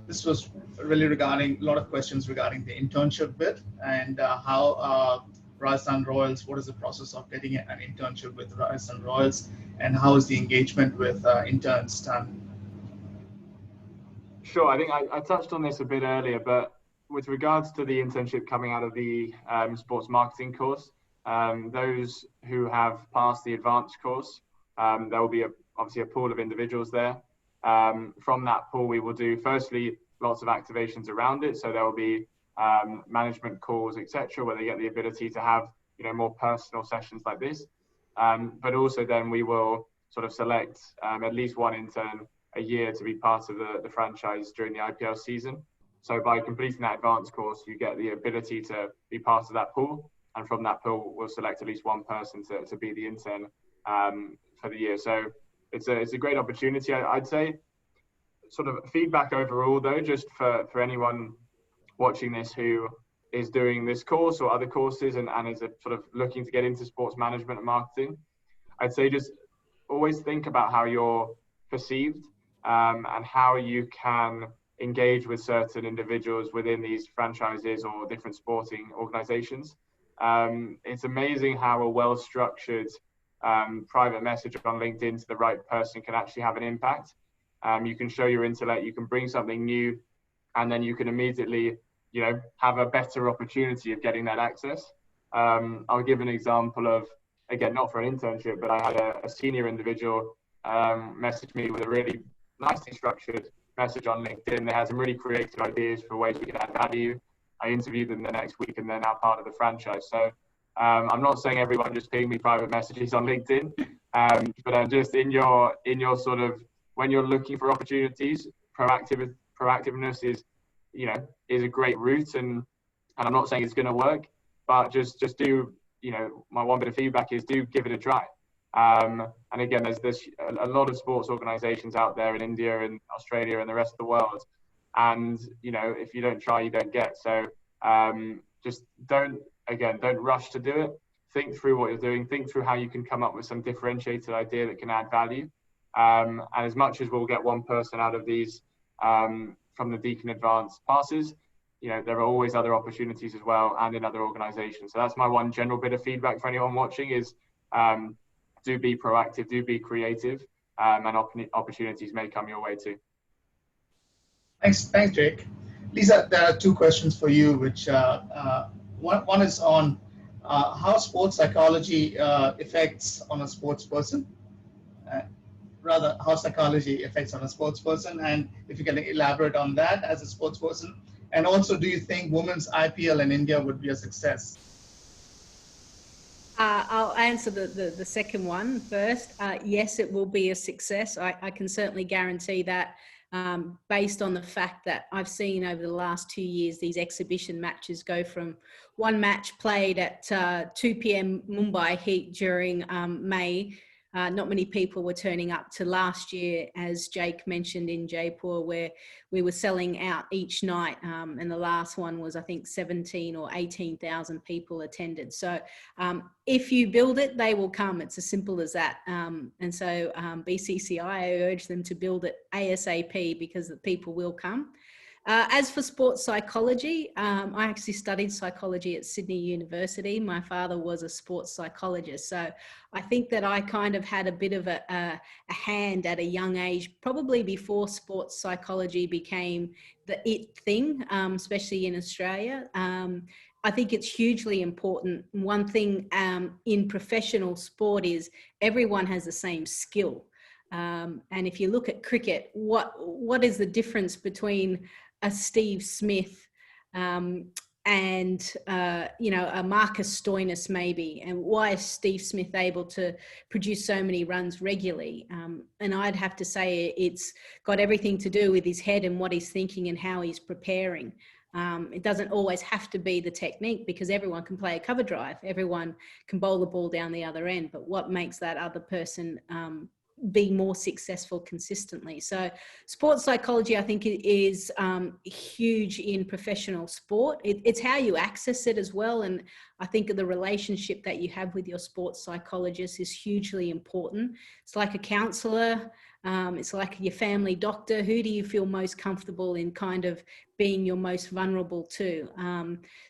this was really regarding a lot of questions regarding the internship bit and how Rajasthan Royals, what is the process of getting an internship with Rajasthan Royals, and how is the engagement with interns done? Sure, I think I touched on this a bit earlier, but with regards to the internship coming out of the sports marketing course, those who have passed the advanced course, there will be obviously a pool of individuals there. From that pool, we will do firstly lots of activations around it. So there will be management calls, etc., where they get the ability to have more personal sessions like this. But also then we will sort of select at least one intern a year to be part of the franchise during the IPL season. So by completing that advanced course, you get the ability to be part of that pool. And from that pool, we'll select at least one person to be the intern for the year. So it's a great opportunity. I'd say sort of feedback overall, though, just for anyone watching this who is doing this course or other courses and is sort of looking to get into sports management and marketing, I'd say just always think about how you're perceived and how you can engage with certain individuals within these franchises or different sporting organizations. It's amazing how a well-structured private message on LinkedIn to the right person can actually have an impact. You can show your intellect, you can bring something new, and then you can immediately, have a better opportunity of getting that access. I'll give an example of, again, not for an internship, but I had a senior individual message me with a really nicely structured message on LinkedIn. They had some really creative ideas for ways we could add value. I interviewed them the next week and they're now part of the franchise. So I'm not saying everyone just ping me private messages on LinkedIn, but I'm just in your sort of, when you're looking for opportunities, proactiveness is a great route, and I'm not saying it's going to work, but just do, my one bit of feedback is do give it a try. And again, there's a lot of sports organizations out there in India and Australia and the rest of the world. And, if you don't try, you don't get. So just don't rush to do it. think through what you're doing, think through how you can come up with some differentiated idea that can add value. And as much as we'll get one person out of these from the Deakin Advanced passes, you know, there are always other opportunities as well, and in other organizations. So that's my one general bit of feedback for anyone watching is do be proactive, do be creative, and opportunities may come your way too. Thanks, Jake. Lisa, there are two questions for you, which one is on how sports psychology affects on a sports person. Rather, how psychology affects on a sports person, and if you can elaborate on that as a sports person. And also, do you think women's IPL in India would be a success? I'll answer the second one first. Yes, it will be a success. I can certainly guarantee that, based on the fact that I've seen over the last 2 years, these exhibition matches go from one match played at 2 p.m. Mumbai heat during May. Not many people were turning up, to last year, as Jake mentioned, in Jaipur, where we were selling out each night. And the last one was, I think, 17 or 18,000 people attended. So if you build it, they will come. It's as simple as that. And so BCCI, I urge them to build it ASAP, because the people will come. As for sports psychology, I actually studied psychology at Sydney University. My father was a sports psychologist. So I think that I kind of had a bit of a hand at a young age, probably before sports psychology became the it thing, especially in Australia. I think it's hugely important. One thing in professional sport is everyone has the same skill. And if you look at cricket, what is the difference between a Steve Smith and you know, a Marcus Stoinis maybe, and why is Steve Smith able to produce so many runs regularly? And I'd have to say it's got everything to do with his head and what he's thinking and how he's preparing. It doesn't always have to be the technique, because everyone can play a cover drive, everyone can bowl the ball down the other end, but what makes that other person be more successful consistently? So sports psychology, I think, is huge in professional sport. It's how you access it as well. And I think the relationship that you have with your sports psychologist is hugely important. It's like a counselor. It's like your family doctor. Who do you feel most comfortable in kind of being your most vulnerable to?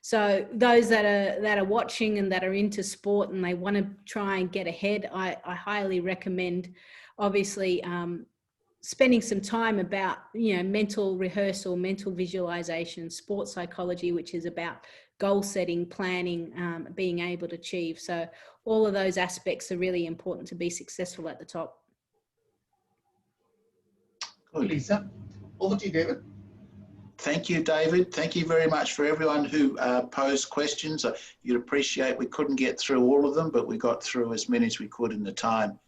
So those that are watching and that are into sport and they want to try and get ahead, I highly recommend, obviously, spending some time about, you know, mental rehearsal, mental visualization, sports psychology, which is about goal setting, planning, being able to achieve. So all of those aspects are really important to be successful at the top. Cool, Lisa. Over to you, David. Thank you, David. Thank you very much for everyone who posed questions. You'd appreciate we couldn't get through all of them, but we got through as many as we could in the time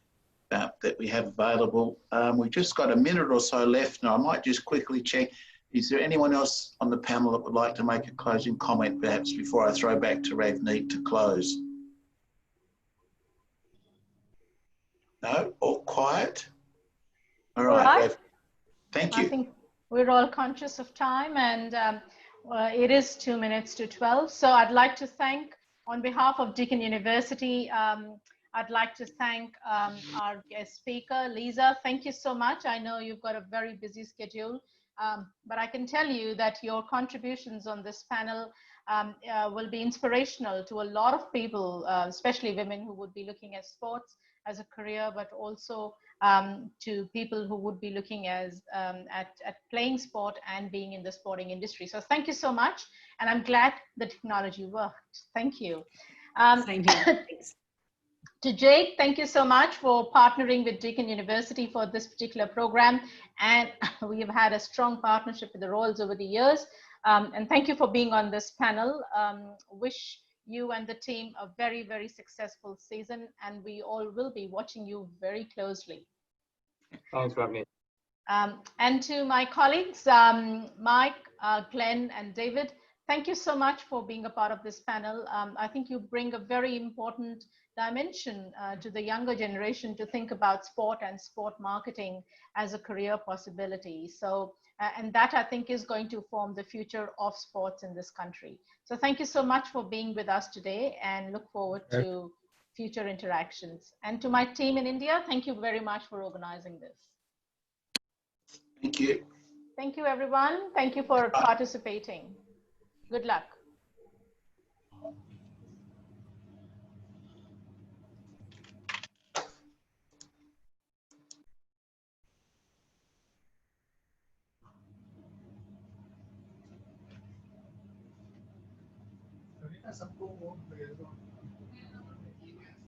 that we have available. We've just got a minute or so left, and I might just quickly check. Is there anyone else on the panel that would like to make a closing comment, perhaps, before I throw back to Ravneet to close? No? All quiet? All right, Rav. Thank you. I think we're all conscious of time, and it is 2 minutes to 12. So I'd like to thank, on behalf of Deakin University, I'd like to thank our guest speaker, Lisa. Thank you so much. I know you've got a very busy schedule, but I can tell you that your contributions on this panel will be inspirational to a lot of people, especially women who would be looking at sports as a career, but also to people who would be looking at playing sport and being in the sporting industry. So thank you so much. And I'm glad the technology worked. Thank you. Same here. To Jake, thank you so much for partnering with Deakin University for this particular program. And we have had a strong partnership with the roles over the years. And thank you for being on this panel. Wish you and the team a very, very successful season, and we all will be watching you very closely. Thanks, Ravneet. And to my colleagues, Mike, Glenn, and David, thank you so much for being a part of this panel. I think you bring a very important dimension to the younger generation to think about sport and sport marketing as a career possibility. So And that, I think, is going to form the future of sports in this country. So thank you so much for being with us today, and look forward to future interactions. And to my team in India, thank you very much for organizing this. Thank you. Thank you, everyone. Thank you for participating. Good luck. सबको